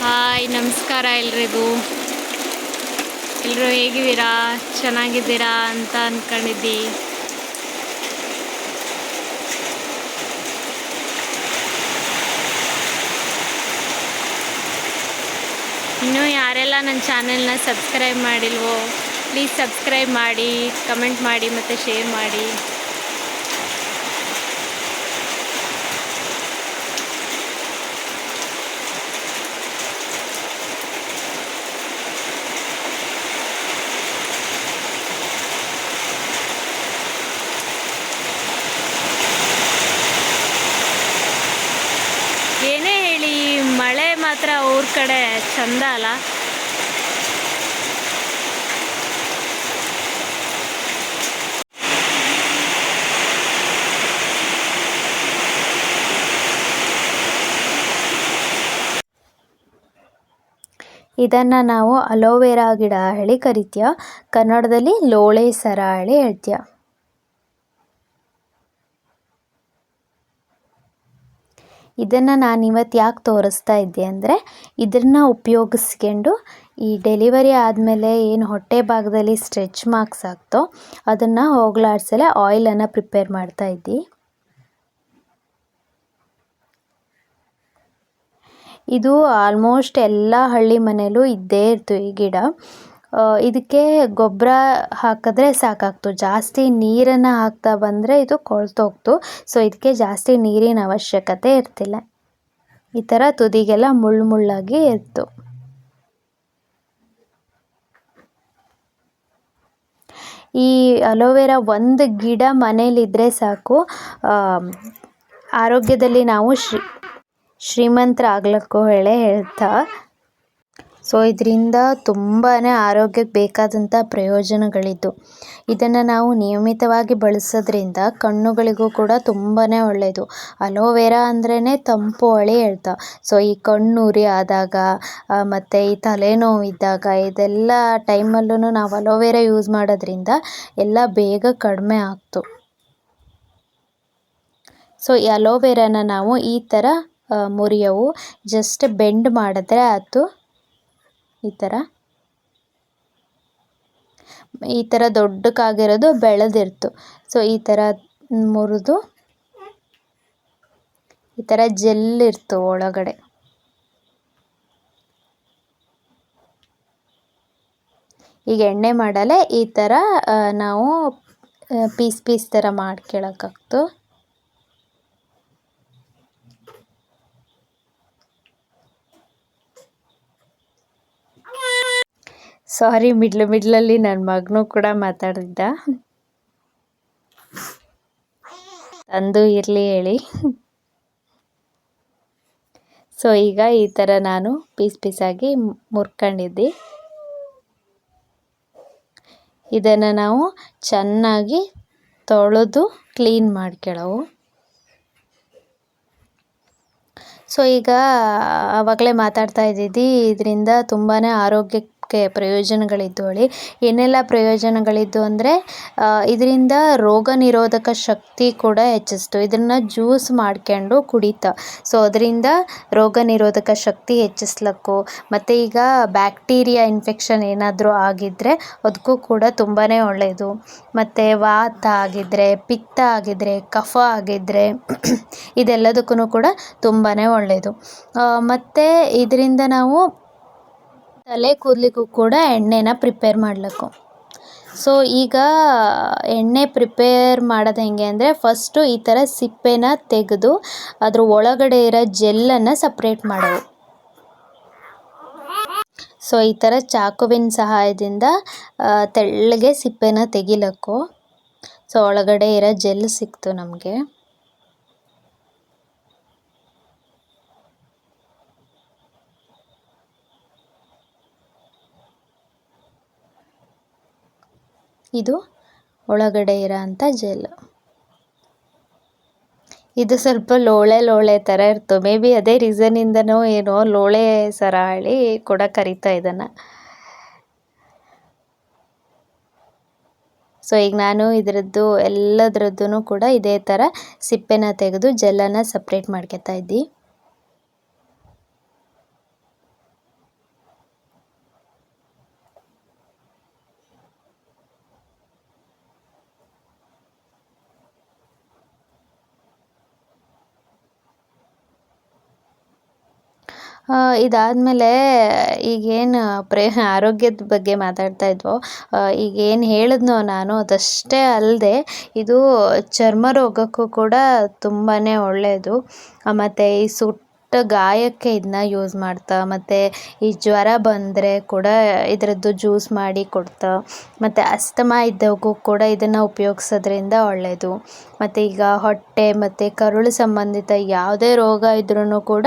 Hi, ನಮಸ್ಕಾರ ಎಲ್ರಿಗೂ. ಎಲ್ಲರೂ ಹೇಗಿದ್ದೀರಾ? ಚೆನ್ನಾಗಿದ್ದೀರಾ ಅಂತ ಅಂದ್ಕೊಂಡಿದ್ದಿ. ಇನ್ನೂ ಯಾರೆಲ್ಲ ನನ್ನ ಚಾನೆಲ್ನ ಸಬ್ಸ್ಕ್ರೈಬ್ ಮಾಡಿಲ್ವೋ ಪ್ಲೀಸ್ ಸಬ್ಸ್ಕ್ರೈಬ್ ಮಾಡಿ, ಕಮೆಂಟ್ ಮಾಡಿ ಮತ್ತು ಶೇರ್ ಮಾಡಿ. ಏನೇ ಹೇಳಿ, ಮಳೆ ಮಾತ್ರ ಊರ ಕಡೆ ಚಂದ ಅಲ್ಲ. ಇದನ್ನು ನಾವು ಅಲೋವೆರಾ ಗಿಡ ಹೇಳಿ ಕರಿತೀಯ. ಕನ್ನಡದಲ್ಲಿ ಲೋಳೆ ಸರ ಹೇಳಿ ಹೇಳ್ತೀಯ. ಇದನ್ನು ನಾನು ಇವತ್ತು ಯಾಕೆ ತೋರಿಸ್ತಾ ಇದ್ದೆ ಅಂದರೆ, ಇದನ್ನು ಉಪಯೋಗಿಸ್ಕೊಂಡು ಈ ಡೆಲಿವರಿ ಆದಮೇಲೆ ಏನು ಹೊಟ್ಟೆ ಭಾಗದಲ್ಲಿ ಸ್ಟ್ರೆಚ್ ಮಾರ್ಕ್ಸ್ ಆಗ್ತೋ ಅದನ್ನು ಹೋಗಲಾಡ್ಸಲೆ ಆಯಿಲನ್ನು ಪ್ರಿಪೇರ್ ಮಾಡ್ತಾ ಇದ್ದಿ. ಇದು ಆಲ್ಮೋಸ್ಟ್ ಎಲ್ಲ ಹಳ್ಳಿ ಮನೆಯಲ್ಲೂ ಇದ್ದೇ ಇತ್ತು ಈ ಗಿಡ. ಇದಕ್ಕೆ ಗೊಬ್ಬರ ಹಾಕಿದ್ರೆ ಸಾಕಾಗ್ತು, ಜಾಸ್ತಿ ನೀರನ್ನು ಹಾಕ್ತಾ ಬಂದರೆ ಇದು ಕೊಳ್ತೋಗ್ತು. ಸೊ ಇದಕ್ಕೆ ಜಾಸ್ತಿ ನೀರಿನ ಅವಶ್ಯಕತೆ ಇರ್ತಿಲ್ಲ. ಈ ಥರ ತುದಿಗೆಲ್ಲ ಮುಳ್ಳಾಗಿ ಇತ್ತು. ಈ ಅಲೋವೆರಾ ಒಂದು ಗಿಡ ಮನೇಲಿದ್ದರೆ ಸಾಕು, ಆರೋಗ್ಯದಲ್ಲಿ ನಾವು ಶ್ರೀಮಂತರಾಗ್ಲಿಕ್ಕೂ ಹೇಳ್ತಾ. ಸೊ ಇದರಿಂದ ತುಂಬಾ ಆರೋಗ್ಯಕ್ಕೆ ಬೇಕಾದಂಥ ಪ್ರಯೋಜನಗಳಿದ್ದು. ಇದನ್ನು ನಾವು ನಿಯಮಿತವಾಗಿ ಬಳಸೋದ್ರಿಂದ ಕಣ್ಣುಗಳಿಗೂ ಕೂಡ ತುಂಬಾ ಒಳ್ಳೆಯದು. ಅಲೋವೆರಾ ಅಂದ್ರೇ ತಂಪು ಹೊಳಿ ಹೇಳ್ತಾ. ಸೊ ಈ ಕಣ್ಣುರಿ ಆದಾಗ ಮತ್ತು ಈ ತಲೆನೋವಿದ್ದಾಗ ಇದೆಲ್ಲ ಟೈಮಲ್ಲೂ ನಾವು ಅಲೋವೆರಾ ಯೂಸ್ ಮಾಡೋದ್ರಿಂದ ಎಲ್ಲ ಬೇಗ ಕಡಿಮೆ ಆಗ್ತು. ಸೊ ಈ ಅಲೋವೆರಾನ ನಾವು ಈ ಥರ ಮುರಿಯವು ಜಸ್ಟ್ ಬೆಂಡ್ ಮಾಡಿದ್ರೆ ಆಯ್ತು. ಈ ಥರ ದೊಡ್ಡಕ್ಕಾಗಿರೋದು ಬೆಳೆದಿರ್ತು. ಸೊ ಈ ಥರ ಮುರಿದು ಈ ಥರ ಜೆಲ್ ಇರ್ತು ಒಳಗಡೆ. ಈಗ ಎಣ್ಣೆ ಮಾಡಲೆ ಈ ಥರ ನಾವು ಪೀಸ್ ಥರ ಮಾಡ್ಕೊಳಕ್ಕಾಗ್ತು. ಸಾರಿ, ಮಿಡ್ಲಲ್ಲಿ ನನ್ನ ಮಗನೂ ಕೂಡ ಮಾತಾಡಿದ್ದ, ತಂದು ಇರಲಿ ಹೇಳಿ. ಸೊ ಈಗ ಈ ಥರ ನಾನು ಪೀಸಾಗಿ ಮುರ್ಕೊಂಡಿದ್ದೆ. ಇದನ್ನು ನಾವು ಚೆನ್ನಾಗಿ ತೊಳೆದು ಕ್ಲೀನ್ ಮಾಡ್ಕೊಳ್ಳವು. ಸೊ ಈಗ ಆವಾಗಲೇ ಮಾತಾಡ್ತಾ ಇದ್ದಿದ್ದು ಇದರಿಂದ ತುಂಬಾ ಆರೋಗ್ಯಕ್ಕೆ ಪ್ರಯೋಜನಗಳಿದ್ದು ಹೇಳಿ. ಏನೆಲ್ಲ ಪ್ರಯೋಜನಗಳಿದ್ದು ಅಂದರೆ, ಇದರಿಂದ ರೋಗ ನಿರೋಧಕ ಶಕ್ತಿ ಕೂಡ ಹೆಚ್ಚಿಸ್ತು. ಇದನ್ನು ಜ್ಯೂಸ್ ಮಾಡ್ಕೊಂಡು ಕುಡಿತಾ. ಸೊ ಅದರಿಂದ ರೋಗ ನಿರೋಧಕ ಶಕ್ತಿ ಹೆಚ್ಚಿಸ್ಲಿಕ್ಕೂ, ಮತ್ತು ಈಗ ಬ್ಯಾಕ್ಟೀರಿಯಾ ಇನ್ಫೆಕ್ಷನ್ ಏನಾದರೂ ಆಗಿದ್ದರೆ ಅದಕ್ಕೂ ಕೂಡ ತುಂಬಾ ಒಳ್ಳೆಯದು. ಮತ್ತು ವಾತ ಆಗಿದ್ದರೆ, ಪಿತ್ತ ಆಗಿದ್ದರೆ, ಕಫ ಆಗಿದ್ದರೆ ಇದೆಲ್ಲದಕ್ಕೂ ಕೂಡ ತುಂಬಾ ಒಳ್ಳೆಯದು. ಮತ್ತು ಇದರಿಂದ ನಾವು ತಲೆ ಕೂದಲಿಗೂ ಕೂಡ ಎಣ್ಣೆನ ಪ್ರಿಪೇರ್ ಮಾಡಲಿಕ್ಕು. ಸೊ ಈಗ ಎಣ್ಣೆ ಪ್ರಿಪೇರ್ ಮಾಡೋದು ಹೆಂಗೆ ಅಂದರೆ, ಫಸ್ಟು ಈ ಥರ ಸಿಪ್ಪೆನ ತೆಗೆದು ಅದ್ರ ಒಳಗಡೆ ಇರೋ ಜೆಲ್ಲನ್ನು ಸಪ್ರೇಟ್ ಮಾಡೋವು. ಸೊ ಈ ಥರ ಚಾಕುವಿನ ಸಹಾಯದಿಂದ ತೆಳ್ಳಗೆ ಸಿಪ್ಪೆನ ತೆಗಿಲಕ್ಕು. ಸೊ ಒಳಗಡೆ ಇರೋ ಜೆಲ್ ಸಿಕ್ತು ನಮಗೆ. ಇದು ಒಳಗಡೆ ಇರೋ ಅಂಥ ಜೆಲ್. ಇದು ಸ್ವಲ್ಪ ಲೋಳೆ ಥರ ಇರ್ತು. ಮೇ ಬಿ ಅದೇ ರೀಸನಿಂದನೋ ಏನೋ ಲೋಳೆ ಸರ ಹೇಳಿ ಕೂಡ ಕರಿತಾ ಇದನ್ನು. ಸೊ ಈಗ ನಾನು ಎಲ್ಲದರದ್ದು ಕೂಡ ಇದೇ ಥರ ಸಿಪ್ಪೆನ ತೆಗೆದು ಜೆಲ್ಲನ್ನು ಸಪ್ರೇಟ್ ಮಾಡ್ಕೊತಾ ಇದ್ದಿ. ಇದಾದಮೇಲೆ ಈಗೇನು ಆರೋಗ್ಯದ ಬಗ್ಗೆ ಮಾತಾಡ್ತಾ ಇದ್ವೋ, ಈಗೇನು ಹೇಳಿದ್ನೋ ನಾನು ಅದಷ್ಟೇ ಅಲ್ಲದೆ ಇದು ಚರ್ಮ ರೋಗಕ್ಕೂ ಕೂಡ ತುಂಬಾ ಒಳ್ಳೆಯದು. ಮತ್ತು ಈ ಸುಟ್ಟ ಗಾಯಕ್ಕೆ ಇದನ್ನ ಯೂಸ್ ಮಾಡ್ತಾ, ಮತ್ತು ಈ ಜ್ವರ ಬಂದರೆ ಕೂಡ ಇದರದ್ದು ಜ್ಯೂಸ್ ಮಾಡಿ ಕೊಡ್ತಾ, ಮತ್ತು ಅಸ್ತಮಾ ಇದ್ದವ್ರಿಗೂ ಕೂಡ ಇದನ್ನು ಉಪಯೋಗಿಸೋದ್ರಿಂದ ಒಳ್ಳೆಯದು. ಮತ್ತು ಈಗ ಹೊಟ್ಟೆ ಮತ್ತು ಕರುಳು ಸಂಬಂಧಿತ ಯಾವುದೇ ರೋಗ ಇದ್ರೂ ಕೂಡ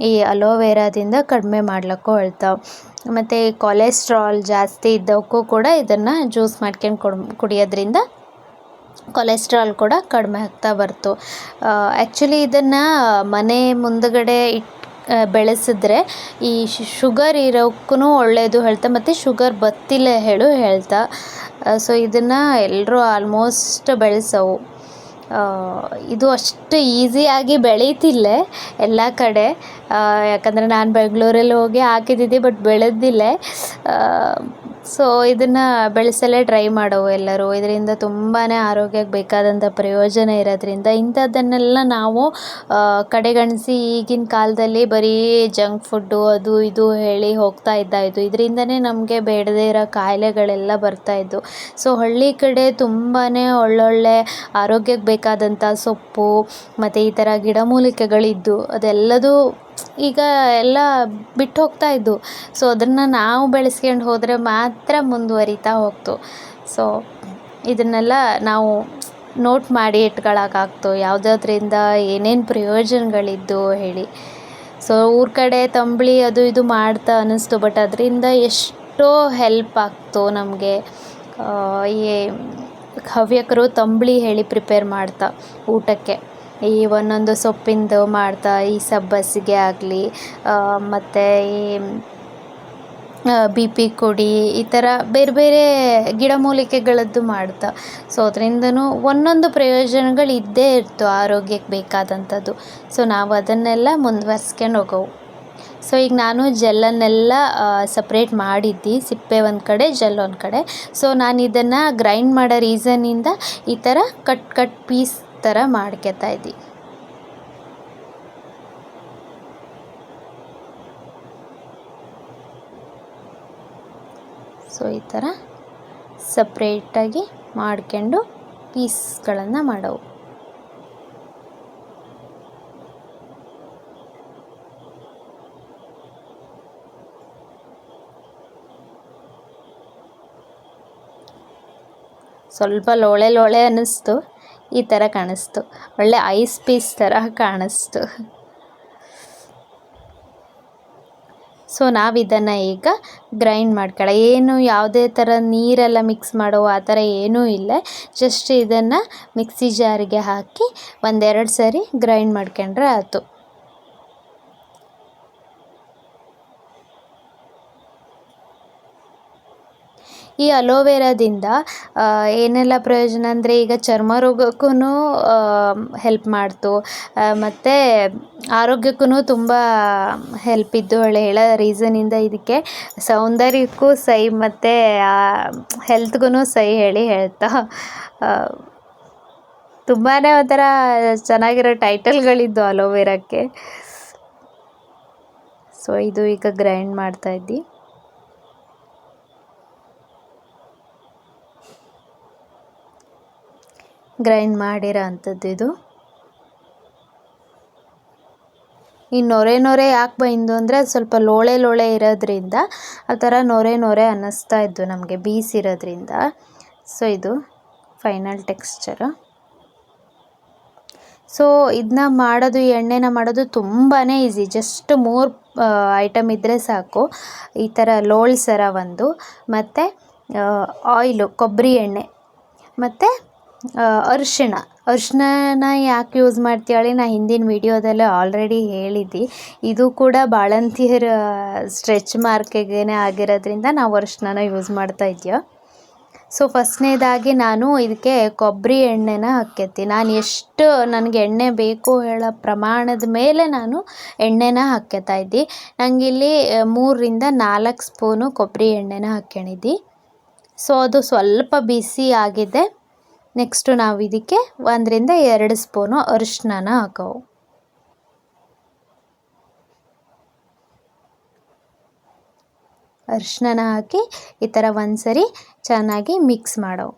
ಈ ಅಲೋವೆರಾದಿಂದ ಕಡಿಮೆ ಮಾಡ್ಲಿಕ್ಕೂ ಹೇಳ್ತಾವೆ. ಮತ್ತು ಈ ಕೊಲೆಸ್ಟ್ರಾಲ್ ಜಾಸ್ತಿ ಇದ್ದವಕ್ಕೂ ಕೂಡ ಇದನ್ನು ಜ್ಯೂಸ್ ಮಾಡ್ಕೊಂಡು ಕುಡಿಯೋದ್ರಿಂದ ಕೊಲೆಸ್ಟ್ರಾಲ್ ಕೂಡ ಕಡಿಮೆ ಆಗ್ತಾ ಬರ್ತು. ಆ್ಯಕ್ಚುಲಿ ಇದನ್ನು ಮನೆ ಮುಂದುಗಡೆ ಬೆಳೆಸಿದ್ರೆ ಈ ಶುಗರ್ ಇರೋಕ್ಕೂ ಒಳ್ಳೆಯದು ಹೇಳ್ತಾ, ಮತ್ತು ಶುಗರ್ ಬತ್ತಿಲ್ಲ ಹೇಳ್ತಾ. ಸೊ ಇದನ್ನು ಎಲ್ಲರೂ ಆಲ್ಮೋಸ್ಟ್ ಬೆಳೆಸವು. ಇದು ಅಷ್ಟು ಈಸಿಯಾಗಿ ಬೆಳೀತಿಲ್ಲ ಎಲ್ಲ ಕಡೆ, ಯಾಕಂದರೆ ನಾನು ಬೆಂಗಳೂರಲ್ಲಿ ಹೋಗಿ ಹಾಕಿದ್ದಿದ್ದೆ, ಬಟ್ ಬೆಳೆದಿಲ್ಲ. ಸೊ ಇದನ್ನು ಬೆಳೆಸಲೇ ಟ್ರೈ ಮಾಡವು ಎಲ್ಲರೂ. ಇದರಿಂದ ತುಂಬಾ ಆರೋಗ್ಯಕ್ಕೆ ಬೇಕಾದಂಥ ಪ್ರಯೋಜನ ಇರೋದ್ರಿಂದ ಇಂಥದ್ದನ್ನೆಲ್ಲ ನಾವು ಕಡೆಗಣಿಸಿ ಈಗಿನ ಕಾಲದಲ್ಲಿ ಬರೀ ಜಂಕ್ ಫುಡ್ಡು ಅದು ಇದು ಹೇಳಿ ಹೋಗ್ತಾ ಇದ್ದಾಯಿತು. ಇದರಿಂದನೇ ನಮಗೆ ಬೇಡದೇ ಇರೋ ಕಾಯಿಲೆಗಳೆಲ್ಲ ಬರ್ತಾಯಿದ್ದು. ಸೊ ಹಳ್ಳಿ ಕಡೆ ತುಂಬಾ ಒಳ್ಳೊಳ್ಳೆ ಆರೋಗ್ಯಕ್ಕೆ ಬೇಕಾದಂಥ ಸೊಪ್ಪು ಮತ್ತು ಈ ಥರ ಗಿಡಮೂಲಿಕೆಗಳಿದ್ದು ಅದೆಲ್ಲದೂ ಈಗ ಎಲ್ಲ ಬಿಟ್ಟು ಹೋಗ್ತಾ ಇದ್ದು. ಸೊ ಅದನ್ನು ನಾವು ಬೆಳೆಸ್ಕೊಂಡು ಹೋದರೆ ಮಾತ್ರ ಮುಂದುವರಿತಾ ಹೋಗ್ತು. ಸೊ ಇದನ್ನೆಲ್ಲ ನಾವು ನೋಟ್ ಮಾಡಿ ಇಟ್ಕೊಳ್ಳೋಕ್ಕಾಗ್ತು, ಯಾವುದ್ರಿಂದ ಏನೇನು ಪ್ರಯೋಜನಗಳಿದ್ದು ಹೇಳಿ. ಸೊ ಊರ ಕಡೆ ತಂಬುಳಿ ಅದು ಇದು ಮಾಡ್ತಾ ಅನ್ನಿಸ್ತು, ಬಟ್ ಅದರಿಂದ ಎಷ್ಟೋ ಹೆಲ್ಪ್ ಆಗ್ತು ನಮಗೆ. ಈ ಹವ್ಯಕರು ತಂಬುಳಿ ಹೇಳಿ ಪ್ರಿಪೇರ್ ಮಾಡ್ತಾ ಊಟಕ್ಕೆ ಈ ಒಂದೊಂದು ಸೊಪ್ಪಿಂದು ಮಾಡ್ತಾ, ಈ ಸಬ್ಬಸಿಗೆ ಆಗಲಿ, ಮತ್ತು ಈ BP ಕೊಡಿ, ಈ ಥರ ಬೇರೆ ಬೇರೆ ಗಿಡಮೂಲಿಕೆಗಳದ್ದು ಮಾಡ್ತಾ. ಸೊ ಅದರಿಂದನೂ ಒಂದೊಂದು ಪ್ರಯೋಜನಗಳು ಇದ್ದೇ ಇರ್ತು ಆರೋಗ್ಯಕ್ಕೆ ಬೇಕಾದಂಥದ್ದು. ಸೊ ನಾವು ಅದನ್ನೆಲ್ಲ ಮುಂದುವರ್ಸ್ಕೊಂಡು ಹೋಗೋವು. ಸೊ ಈಗ ನಾನು ಜೆಲ್ಲನ್ನೆಲ್ಲ ಸಪ್ರೇಟ್ ಮಾಡಿದ್ದು, ಸಿಪ್ಪೆ ಒಂದು ಕಡೆ, ಜೆಲ್ ಒಂದು ಕಡೆ. ಸೊ ನಾನು ಇದನ್ನು ಗ್ರೈಂಡ್ ಮಾಡೋ ರೀಸನ್ನಿಂದ ಈ ಥರ ಕಟ್ ಪೀಸ್ ಥರ ಮಾಡ್ಕೊತಾ ಇದ್ದಿ. ಸೊ ಈ ಥರ ಸಪ್ರೇಟಾಗಿ ಮಾಡ್ಕೊಂಡು ಪೀಸ್ಗಳನ್ನು ಮಾಡವು. ಸ್ವಲ್ಪ ಲೋಳೆ ಅನ್ನಿಸ್ತು, ಈ ಥರ ಕಾಣಿಸ್ತು, ಒಳ್ಳೆ ಐಸ್ ಪೀಸ್ ಥರ ಕಾಣಿಸ್ತು. ಸೊ ನಾವಿದನ್ನು ಈಗ ಗ್ರೈಂಡ್ ಮಾಡ್ಕೊಳ್ಳೋ, ಏನು ಯಾವುದೇ ಥರ ನೀರೆಲ್ಲ ಮಿಕ್ಸ್ ಮಾಡೋ ಆ ಥರ ಏನೂ ಇಲ್ಲ. ಜಸ್ಟ್ ಇದನ್ನು ಮಿಕ್ಸಿ ಜಾರಿಗೆ ಹಾಕಿ ಒಂದೆರಡು ಸರಿ ಗ್ರೈಂಡ್ ಮಾಡ್ಕೊಂಡ್ರೆ ಆಯಿತು. ಈ ಅಲೋವೆರಾದಿಂದ ಏನೆಲ್ಲ ಪ್ರಯೋಜನ ಅಂದರೆ, ಈಗ ಚರ್ಮ ರೋಗಕ್ಕೂ ಹೆಲ್ಪ್ ಮಾಡ್ತು, ಮತ್ತು ಆರೋಗ್ಯಕ್ಕೂ ತುಂಬ ಹೆಲ್ಪ್ ಇದ್ದು ಹೇಳೋ ರೀಸನಿಂದ ಇದಕ್ಕೆ ಸೌಂದರ್ಯಕ್ಕೂ ಸೈ ಮತ್ತು ಹೆಲ್ತ್ಗೂ ಸೈ ಹೇಳ್ತಾ. ತುಂಬಾ ಒಂಥರ ಚೆನ್ನಾಗಿರೋ ಟೈಟಲ್ಗಳಿದ್ದು ಅಲೋವೆರಾಕ್ಕೆ. ಸೊ ಇದು ಈಗ ಗ್ರೈಂಡ್ ಮಾಡ್ತಾಯಿದ್ದಿ. ಗ್ರೈಂಡ್ ಮಾಡಿರೋ ಅಂಥದ್ದು ಇದು. ಈ ನೊರೆ ಯಾಕೆ ಬಂದು ಅಂದರೆ ಅದು ಸ್ವಲ್ಪ ಲೋಳೆ ಇರೋದ್ರಿಂದ ಆ ಥರ ನೊರೆ ಅನ್ನಿಸ್ತಾ ಇದ್ದು ನಮಗೆ ಬೀಸಿರೋದ್ರಿಂದ. ಸೊ ಇದು ಫೈನಲ್ ಟೆಕ್ಸ್ಚರು. ಸೊ ಇದನ್ನ ಮಾಡೋದು, ಈ ಎಣ್ಣೆನ ಮಾಡೋದು ತುಂಬಾ ಈಸಿ. ಜಸ್ಟ್ 3 ಐಟಮ್ ಇದ್ದರೆ ಸಾಕು. ಈ ಥರ ಲೋಳೆ ಸರ ಒಂದು, ಮತ್ತು ಆಯಿಲು, ಕೊಬ್ಬರಿ ಎಣ್ಣೆ, ಮತ್ತು ಅರಿಶಿಣ ಯಾಕೆ ಯೂಸ್ ಮಾಡ್ತೀವಿ, ನಾ ಹಿಂದಿನ ವೀಡಿಯೋದಲ್ಲೇ ಆಲ್ರೆಡಿ ಹೇಳಿದ್ದೆ. ಇದು ಕೂಡ ಬಾಳಂತಿಯರ ಸ್ಟ್ರೆಚ್ ಮಾರ್ಕ್ಗೆ ಆಗಿರೋದ್ರಿಂದ ನಾವು ಅರಿಶಿಣ ಯೂಸ್ ಮಾಡ್ತಾ ಇದ್ದೀವಿ. ಸೊ ಫಸ್ಟ್ನೇದಾಗಿ ನಾನು ಇದಕ್ಕೆ ಕೊಬ್ಬರಿ ಎಣ್ಣೆನ ಹಾಕ್ಯತ್ತಿ. ನಾನು ಎಷ್ಟು ನನಗೆ ಎಣ್ಣೆ ಬೇಕು ಹೇಳೋ ಪ್ರಮಾಣದ ಮೇಲೆ ನಾನು ಎಣ್ಣೆನ ಹಾಕ್ಕೊತಾ ಇದ್ದೆ. ನನಗಿಲ್ಲಿ 3ರಿಂದ 4 ಸ್ಪೂನು ಕೊಬ್ಬರಿ ಎಣ್ಣೆನ ಹಾಕ್ಕೊಂಡಿದ್ದೆ. ಸೊ ಅದು ಸ್ವಲ್ಪ ಬಿಸಿ ಆಗಿದೆ. ನೆಕ್ಸ್ಟು ನಾವು ಇದಕ್ಕೆ 1ರಿಂದ 2 ಸ್ಪೂನು ಅರಿಶಿನ ಹಾಕವು. ಅರಿಶಿನ ಹಾಕಿ ಈ ಥರ ಒಂದ್ಸರಿ ಚೆನ್ನಾಗಿ ಮಿಕ್ಸ್ ಮಾಡವು.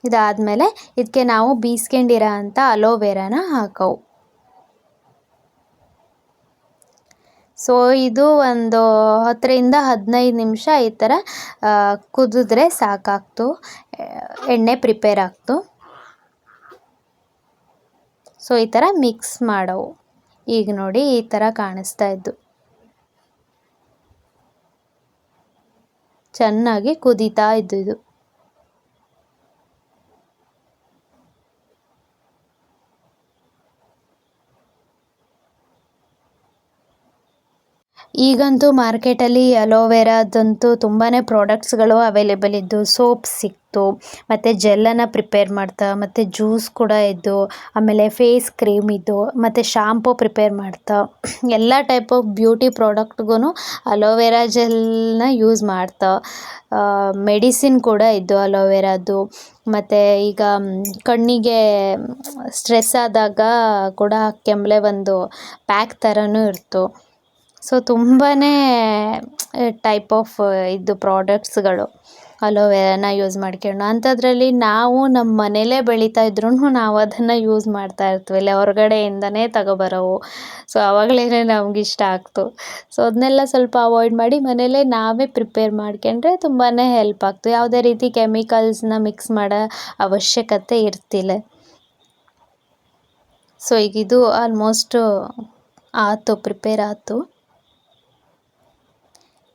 ಇದಾದಮೇಲೆ ಇದಕ್ಕೆ ನಾವು ಬೀಸ್ಕೊಂಡಿರೋ ಅಂಥ ಅಲೋವೆರಾನ ಹಾಕವು. ಸೊ ಇದು ಒಂದು 10ರಿಂದ 15 ನಿಮಿಷ ಈ ಥರ ಕುದಿದ್ರೆ ಸಾಕಾಗ್ತು, ಎಣ್ಣೆ ಪ್ರಿಪೇರ್ ಆಗ್ತು. ಸೊ ಈ ಥರ ಮಿಕ್ಸ್ ಮಾಡವು. ಈಗ ನೋಡಿ ಈ ಥರ ಕಾಣಿಸ್ತಾ ಇದ್ದು ಚೆನ್ನಾಗಿ ಕುದೀತಾ ಇದ್ದು ಇದು. ಈಗಂತೂ ಮಾರ್ಕೆಟಲ್ಲಿ ಅಲೋವೆರಾದಂತೂ ತುಂಬಾ ಪ್ರಾಡಕ್ಟ್ಸ್ಗಳು ಅವೈಲೇಬಲ್ ಇದ್ದು, ಸೋಪ್ ಸಿಕ್ತು, ಮತ್ತು ಜೆಲ್ಲನ್ನು ಪ್ರಿಪೇರ್ ಮಾಡ್ತಾ, ಮತ್ತು ಜ್ಯೂಸ್ ಕೂಡ ಇದ್ದು, ಆಮೇಲೆ ಫೇಸ್ ಕ್ರೀಮ್ ಇದ್ದು, ಮತ್ತು ಶಾಂಪೂ ಪ್ರಿಪೇರ್ ಮಾಡ್ತಾ, ಎಲ್ಲ ಟೈಪ್ ಆಫ್ ಬ್ಯೂಟಿ ಪ್ರಾಡಕ್ಟ್ಗೂ ಅಲೋವೆರಾ ಜೆಲ್ನ ಯೂಸ್ ಮಾಡ್ತಾ, ಮೆಡಿಸಿನ್ ಕೂಡ ಇದ್ದು ಅಲೋವೆರಾದು. ಮತ್ತು ಈಗ ಕಣ್ಣಿಗೆ ಸ್ಟ್ರೆಸ್ ಆದಾಗ ಕೂಡ ಕೆಮ್ಮಲೆ ಒಂದು ಪ್ಯಾಕ್ ಥರನೂ ಇರ್ತು. ಸೊ ತುಂಬಾ ಟೈಪ್ ಆಫ್ ಇದು ಪ್ರಾಡಕ್ಟ್ಸ್ಗಳು ಅಲೋವೆರಾನ ಯೂಸ್ ಮಾಡ್ಕೊಂಡು, ಅಂಥದ್ರಲ್ಲಿ ನಾವು ನಮ್ಮ ಮನೇಲೇ ಬೆಳೀತಾ ಇದ್ರೂ ನಾವು ಅದನ್ನು ಯೂಸ್ ಮಾಡ್ತಾ ಇರ್ತೀವಿ, ಇಲ್ಲ ಹೊರಗಡೆಯಿಂದನೇ ತಗೊಬರೋವು. ಸೊ ಆವಾಗಲೇ ನಮ್ಗೆ ಇಷ್ಟ ಆಗ್ತು. ಸೊ ಅದನ್ನೆಲ್ಲ ಸ್ವಲ್ಪ ಅವಾಯ್ಡ್ ಮಾಡಿ ಮನೇಲೇ ನಾವೇ ಪ್ರಿಪೇರ್ ಮಾಡ್ಕೊಂಡ್ರೆ ತುಂಬಾ ಹೆಲ್ಪ್ ಆಗ್ತು. ಯಾವುದೇ ರೀತಿ ಕೆಮಿಕಲ್ಸ್ನ ಮಿಕ್ಸ್ ಮಾಡೋ ಅವಶ್ಯಕತೆ ಇರ್ತಿಲ್ಲ. ಸೊ ಈಗ ಇದು ಆಲ್ಮೋಸ್ಟು ಆಯ್ತು, ಪ್ರಿಪೇರ್ ಆಯ್ತು.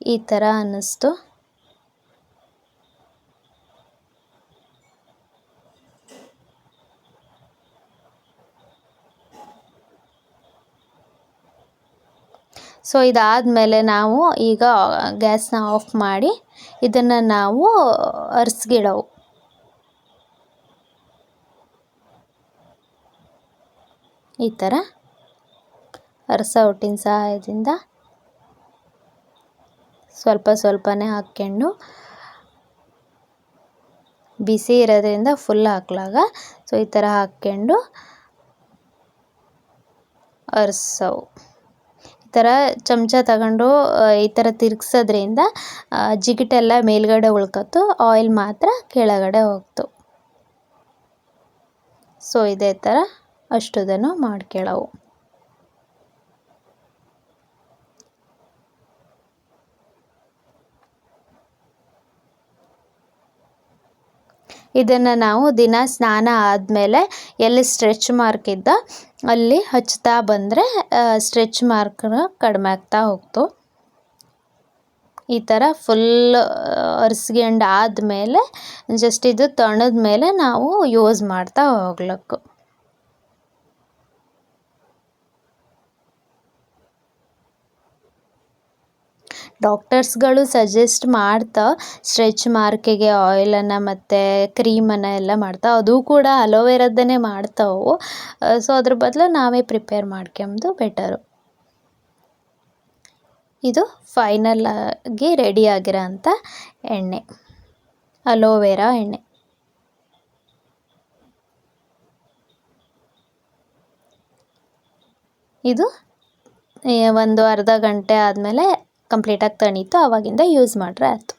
ಈ ಥರ ಅನ್ನಿಸ್ತು. ಸೊ ಇದಾದಮೇಲೆ ನಾವು ಈಗ ಗ್ಯಾಸ್ನ ಆಫ್ ಮಾಡಿ ಇದನ್ನು ನಾವು ಅರ್ಸ್ಗಿಡವು. ಈ ಥರ ಅರಸ ಒಟ್ಟಿನ ಸಹಾಯದಿಂದ ಸ್ವಲ್ಪ ಸ್ವಲ್ಪನೇ ಹಾಕ್ಕೊಂಡು, ಬಿಸಿ ಇರೋದ್ರಿಂದ ಫುಲ್ ಹಾಕ್ಲಾಗ ಸೊ ಈ ಥರ ಹಾಕ್ಕೊಂಡು ಅರ್ಸವು. ಈ ಥರ ಚಮಚ ತಗೊಂಡು ಈ ಥರ ತಿರ್ಗ್ಸೋದ್ರಿಂದ ಜಿಗಿಟೆಲ್ಲ ಮೇಲ್ಗಡೆ ಉಳ್ಕೊತು, ಆಯಿಲ್ ಮಾತ್ರ ಕೆಳಗಡೆ ಹೋಗ್ತು. ಸೊ ಇದೇ ಥರ ಅಷ್ಟುದನ್ನು ಮಾಡ್ಕೊಳ್ಳವು. ಇದನ್ನು ನಾವು ದಿನ ಸ್ನಾನ ಆದಮೇಲೆ ಎಲ್ಲಿ ಸ್ಟ್ರೆಚ್ ಮಾರ್ಕ್ ಇದ್ದ ಅಲ್ಲಿ ಹಚ್ತಾ ಬಂದರೆ ಸ್ಟ್ರೆಚ್ ಮಾರ್ಕ್ ಕಡಿಮೆ ಆಗ್ತಾ ಹೋಗ್ತು. ಈ ಥರ ಫುಲ್ ಒರೆಸ್ಕೊಂಡು ಆದಮೇಲೆ ಜಸ್ಟ್ ಇದು ತಣ್ಣದ ಮೇಲೆ ನಾವು ಯೂಸ್ ಮಾಡ್ತಾ ಹೋಗ್ಲಕ್ಕು. ಡಾಕ್ಟರ್ಸ್ಗಳು ಸಜೆಸ್ಟ್ ಮಾಡ್ತಾ ಸ್ಟ್ರೆಚ್ ಮಾರ್ಕಿಗೆ ಆಯಿಲನ್ನು ಮತ್ತು ಕ್ರೀಮನ್ನು ಎಲ್ಲ ಮಾಡ್ತಾ, ಅದು ಕೂಡ ಅಲೋವೆರಾದನ್ನೇ ಮಾಡ್ತಾವು. ಸೊ ಅದ್ರ ಬದಲು ನಾವೇ ಪ್ರಿಪೇರ್ ಮಾಡ್ಕೊಂಬುದು ಬೆಟರು. ಇದು ಫೈನಲ್ ಆಗಿ ರೆಡಿ ಆಗಿರೋ ಅಂಥ ಎಣ್ಣೆ, ಅಲೋವೆರಾ ಎಣ್ಣೆ. ಇದು ಒಂದು ಅರ್ಧ ಗಂಟೆ ಆದಮೇಲೆ ಕಂಪ್ಲೀಟಾಗಿ ತಣೀತು, ಆವಾಗಿಂದ ಯೂಸ್ ಮಾಡ್ರೆ ಆಯಿತು.